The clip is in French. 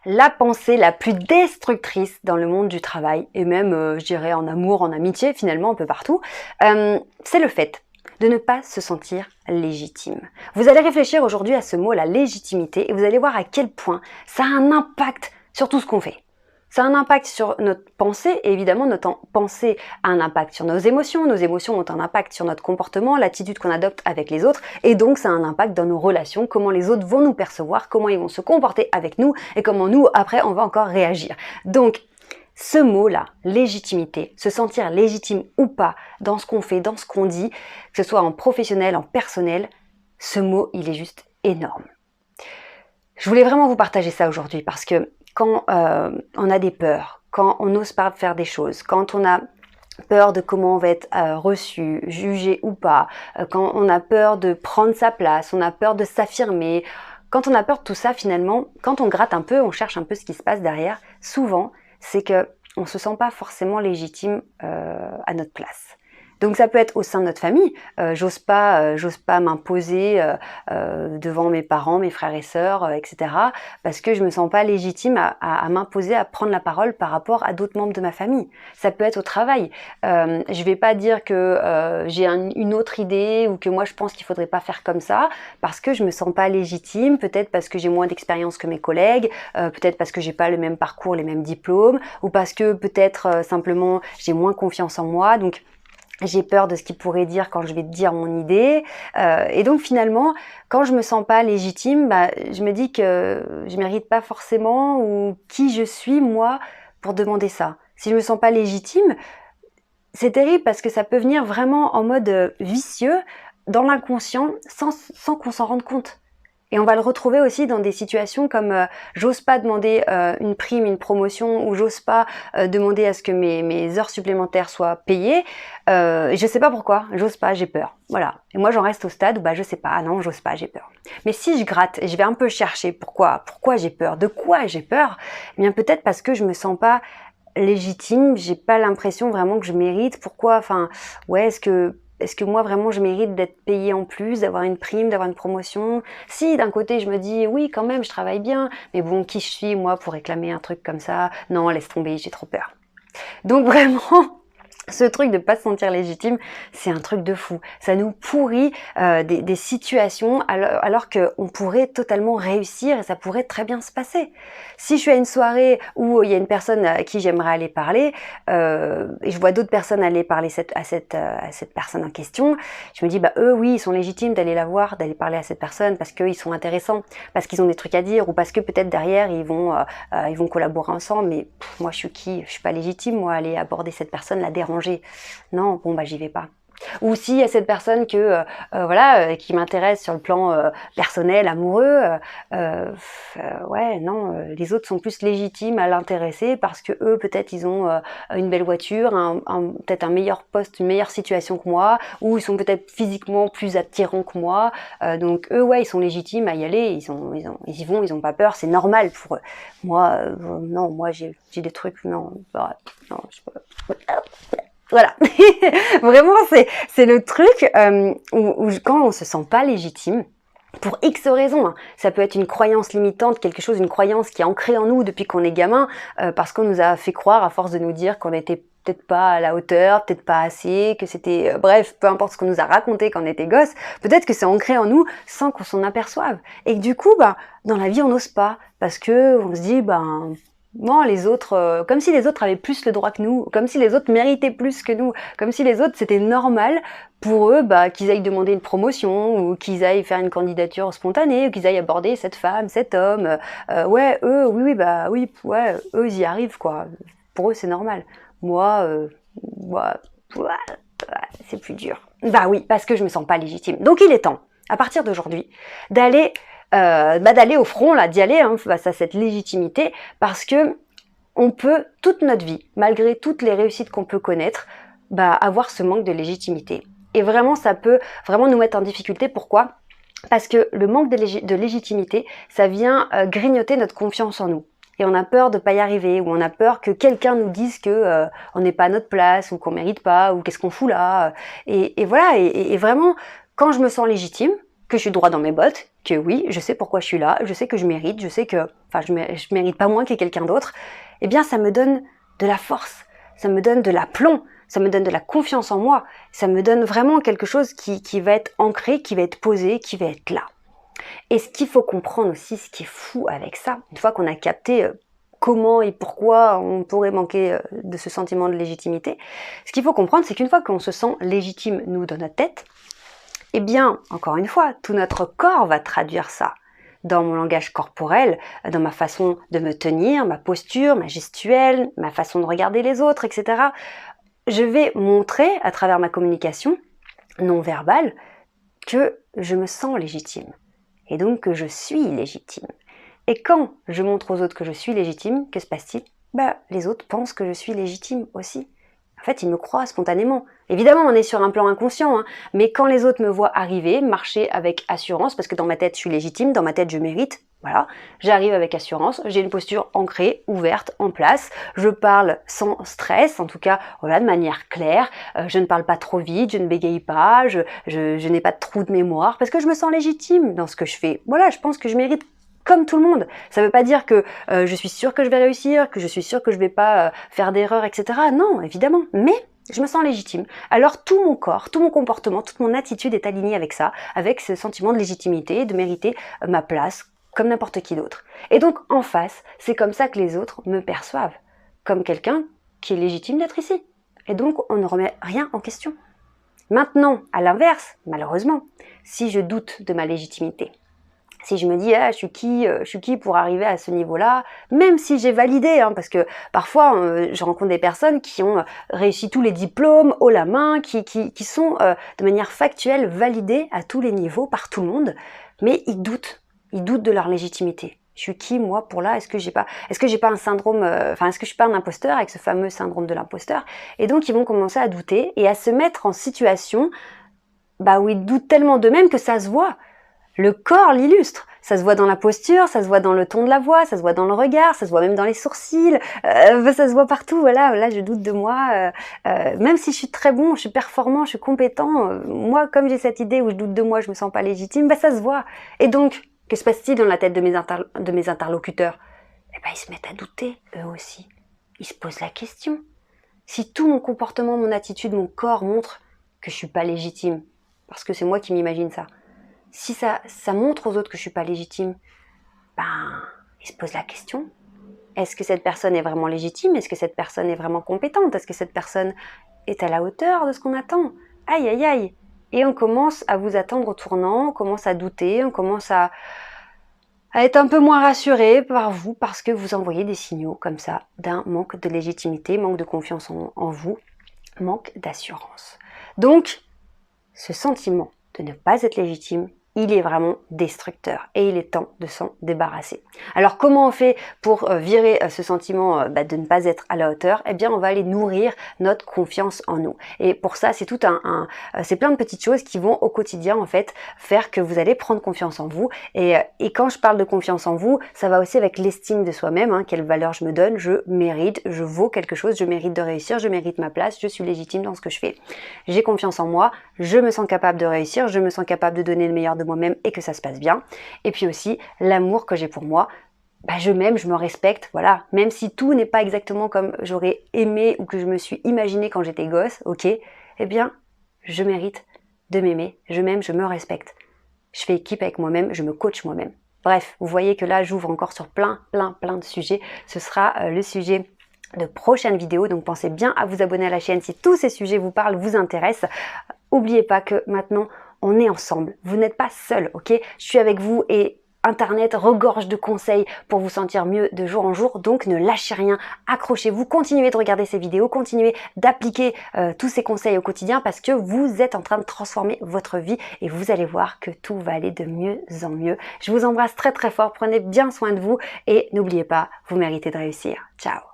la pensée la plus destructrice dans le monde du travail, et même, je dirais, en amour, en amitié, finalement, un peu partout, c'est le fait de ne pas se sentir légitime. Vous allez réfléchir aujourd'hui à ce mot, la légitimité, et vous allez voir à quel point ça a un impact sur tout ce qu'on fait. Ça a un impact sur notre pensée, et évidemment notre pensée a un impact sur nos émotions ont un impact sur notre comportement, l'attitude qu'on adopte avec les autres, et donc ça a un impact dans nos relations, comment les autres vont nous percevoir, comment ils vont se comporter avec nous, et comment nous, après, on va encore réagir. Donc, ce mot-là, légitimité, se sentir légitime ou pas dans ce qu'on fait, dans ce qu'on dit, que ce soit en professionnel, en personnel, ce mot, il est juste énorme. Je voulais vraiment vous partager ça aujourd'hui parce que quand on a des peurs, quand on n'ose pas faire des choses, quand on a peur de comment on va être reçu, jugé ou pas, quand on a peur de prendre sa place, on a peur de s'affirmer, quand on a peur de tout ça finalement, quand on gratte un peu, on cherche un peu ce qui se passe derrière, souvent c'est que on se sent pas forcément légitime à notre place. Donc ça peut être au sein de notre famille. J'ose pas m'imposer devant mes parents, mes frères et sœurs, etc. Parce que je me sens pas légitime à m'imposer, à prendre la parole par rapport à d'autres membres de ma famille. Ça peut être au travail. Je vais pas dire que j'ai une autre idée ou que moi je pense qu'il faudrait pas faire comme ça parce que je me sens pas légitime. Peut-être parce que j'ai moins d'expérience que mes collègues. Peut-être parce que j'ai pas le même parcours, les mêmes diplômes, ou parce que peut-être simplement j'ai moins confiance en moi. Donc j'ai peur de ce qu'ils pourraient dire quand je vais dire mon idée. Et donc finalement, quand je me sens pas légitime, je me dis que je mérite pas forcément ou qui je suis moi pour demander ça. Si je me sens pas légitime, c'est terrible parce que ça peut venir vraiment en mode vicieux dans l'inconscient sans qu'on s'en rende compte. Et on va le retrouver aussi dans des situations comme j'ose pas demander une prime, une promotion, ou j'ose pas demander à ce que mes heures supplémentaires soient payées. Je sais pas pourquoi, j'ose pas, j'ai peur. Voilà. Et moi j'en reste au stade où je sais pas, ah non, j'ose pas, j'ai peur. Mais si je gratte et je vais un peu chercher pourquoi j'ai peur, de quoi j'ai peur, eh bien peut-être parce que je me sens pas légitime, j'ai pas l'impression vraiment que je mérite. Pourquoi, enfin, ouais, est-ce que moi vraiment je mérite d'être payée en plus, d'avoir une prime, d'avoir une promotion? Si d'un côté je me dis oui quand même je travaille bien, mais bon qui je suis moi pour réclamer un truc comme ça? Non, laisse tomber, j'ai trop peur. Donc vraiment ce truc de pas se sentir légitime, c'est un truc de fou. Ça nous pourrit des situations alors qu'on pourrait totalement réussir et ça pourrait très bien se passer. Si je suis à une soirée où il y a une personne à qui j'aimerais aller parler et je vois d'autres personnes aller parler à cette personne en question, je me dis eux oui ils sont légitimes d'aller la voir, d'aller parler à cette personne parce qu'ils sont intéressants, parce qu'ils ont des trucs à dire ou parce que peut-être derrière ils vont collaborer ensemble. Mais moi je suis qui? Je suis pas légitime moi à aller aborder cette personne, la déranger. Non, bon j'y vais pas. Ou s'il y a cette personne qui m'intéresse sur le plan personnel, amoureux, ouais non, les autres sont plus légitimes à l'intéresser parce que eux peut-être ils ont une belle voiture, peut-être un meilleur poste, une meilleure situation que moi, ou ils sont peut-être physiquement plus attirants que moi, donc eux ouais ils sont légitimes à y aller, ils y vont, ils ont pas peur, c'est normal pour eux. Moi non, moi j'ai des trucs, non, non je peux pas. Voilà, vraiment c'est le truc où quand on se sent pas légitime, pour X raisons, hein. Ça peut être une croyance limitante, quelque chose, une croyance qui est ancrée en nous depuis qu'on est gamin, parce qu'on nous a fait croire à force de nous dire qu'on était peut-être pas à la hauteur, peut-être pas assez, que c'était, bref, peu importe ce qu'on nous a raconté quand on était gosse, peut-être que c'est ancré en nous sans qu'on s'en aperçoive. Et que du coup, dans la vie on n'ose pas, parce que on se dit, non, les autres, comme si les autres avaient plus le droit que nous, comme si les autres méritaient plus que nous, comme si les autres c'était normal pour eux qu'ils aillent demander une promotion ou qu'ils aillent faire une candidature spontanée ou qu'ils aillent aborder cette femme, cet homme. Ouais, eux, oui, eux ils y arrivent quoi. Pour eux c'est normal. Moi, c'est plus dur. Oui, parce que je me sens pas légitime. Donc il est temps, à partir d'aujourd'hui, d'aller au front, d'y aller face à cette légitimité, parce que on peut toute notre vie, malgré toutes les réussites qu'on peut connaître, avoir ce manque de légitimité. Et vraiment, ça peut vraiment nous mettre en difficulté. Pourquoi ? Parce que le manque de légitimité, ça vient grignoter notre confiance en nous. Et on a peur de pas y arriver, ou on a peur que quelqu'un nous dise que on n'est pas à notre place, ou qu'on mérite pas, ou qu'est-ce qu'on fout là. Et voilà. Et vraiment, quand je me sens légitime, que je suis droit dans mes bottes, que oui, je sais pourquoi je suis là, je sais que je mérite, je sais que, enfin, je mérite pas moins que quelqu'un d'autre, eh bien, ça me donne de la force, ça me donne de l'aplomb, ça me donne de la confiance en moi, ça me donne vraiment quelque chose qui va être ancré, qui va être posé, qui va être là. Et ce qu'il faut comprendre aussi, ce qui est fou avec ça, une fois qu'on a capté comment et pourquoi on pourrait manquer de ce sentiment de légitimité, ce qu'il faut comprendre, c'est qu'une fois qu'on se sent légitime, nous, dans notre tête, eh bien, encore une fois, tout notre corps va traduire ça dans mon langage corporel, dans ma façon de me tenir, ma posture, ma gestuelle, ma façon de regarder les autres, etc. Je vais montrer à travers ma communication non verbale que je me sens légitime et donc que je suis légitime. Et quand je montre aux autres que je suis légitime, que se passe-t-il? Les autres pensent que je suis légitime aussi. En fait, ils me croient spontanément. Évidemment, on est sur un plan inconscient, hein, mais quand les autres me voient arriver, marcher avec assurance, parce que dans ma tête, je suis légitime, dans ma tête, je mérite, voilà, j'arrive avec assurance, j'ai une posture ancrée, ouverte, en place, je parle sans stress, en tout cas, voilà, de manière claire, je ne parle pas trop vite, je ne bégaye pas, je n'ai pas de trou de mémoire, parce que je me sens légitime dans ce que je fais. Voilà, je pense que je mérite comme tout le monde. Ça ne veut pas dire que je suis sûre que je vais réussir, que je suis sûre que je ne vais pas faire d'erreurs, etc. Non, évidemment. Mais je me sens légitime. Alors tout mon corps, tout mon comportement, toute mon attitude est alignée avec ça, avec ce sentiment de légitimité, de mériter ma place, comme n'importe qui d'autre. Et donc en face, c'est comme ça que les autres me perçoivent, comme quelqu'un qui est légitime d'être ici. Et donc on ne remet rien en question. Maintenant, à l'inverse, malheureusement, si je doute de ma légitimité, si je me dis je suis qui pour arriver à ce niveau-là, même si j'ai validé, hein, parce que parfois je rencontre des personnes qui ont réussi tous les diplômes haut la main, qui sont de manière factuelle validées à tous les niveaux par tout le monde, mais ils doutent de leur légitimité. Je suis qui moi pour là? Est-ce que j'ai pas un syndrome, est-ce que je suis pas un imposteur avec ce fameux syndrome de l'imposteur? Et donc ils vont commencer à douter et à se mettre en situation où ils doutent tellement d'eux-mêmes que ça se voit. Le corps l'illustre, ça se voit dans la posture, ça se voit dans le ton de la voix, ça se voit dans le regard, ça se voit même dans les sourcils, ça se voit partout, voilà, là je doute de moi, même si je suis très bon, je suis performant, je suis compétent, moi comme j'ai cette idée où je doute de moi, je me sens pas légitime, ça se voit. Et donc, que se passe-t-il dans la tête de mes interlocuteurs? Ils se mettent à douter, eux aussi. Ils se posent la question. Si tout mon comportement, mon attitude, mon corps montre que je suis pas légitime, parce que c'est moi qui m'imagine ça, si ça montre aux autres que je suis pas légitime, ils se posent la question. Est-ce que cette personne est vraiment légitime? Est-ce que cette personne est vraiment compétente? Est-ce que cette personne est à la hauteur de ce qu'on attend? Aïe, aïe, aïe. Et on commence à vous attendre au tournant, on commence à douter, on commence à être un peu moins rassuré par vous parce que vous envoyez des signaux comme ça d'un manque de légitimité, manque de confiance en vous, manque d'assurance. Donc, ce sentiment de ne pas être légitime, il est vraiment destructeur et il est temps de s'en débarrasser. Alors comment on fait pour virer ce sentiment de ne pas être à la hauteur? Eh bien on va aller nourrir notre confiance en nous. Et pour ça c'est c'est plein de petites choses qui vont au quotidien en fait faire que vous allez prendre confiance en vous. Et quand je parle de confiance en vous, ça va aussi avec l'estime de soi-même, hein, quelle valeur je me donne, je mérite, je vaux quelque chose, je mérite de réussir, je mérite ma place, je suis légitime dans ce que je fais. J'ai confiance en moi, je me sens capable de réussir, je me sens capable de donner le meilleur de moi-même et que ça se passe bien. Et puis aussi l'amour que j'ai pour moi, je m'aime, je me respecte, voilà, même si tout n'est pas exactement comme j'aurais aimé ou que je me suis imaginé quand j'étais gosse, ok, eh bien je mérite de m'aimer, je m'aime, je me respecte, je fais équipe avec moi-même, je me coach moi-même. Bref, vous voyez que là j'ouvre encore sur plein de sujets, ce sera le sujet de prochaines vidéos, donc pensez bien à vous abonner à la chaîne si tous ces sujets vous parlent, vous intéressent. N'oubliez pas que maintenant on est ensemble, vous n'êtes pas seul, ok? Je suis avec vous et Internet regorge de conseils pour vous sentir mieux de jour en jour, donc ne lâchez rien, accrochez-vous, continuez de regarder ces vidéos, continuez d'appliquer tous ces conseils au quotidien parce que vous êtes en train de transformer votre vie et vous allez voir que tout va aller de mieux en mieux. Je vous embrasse très fort, prenez bien soin de vous et n'oubliez pas, vous méritez de réussir. Ciao!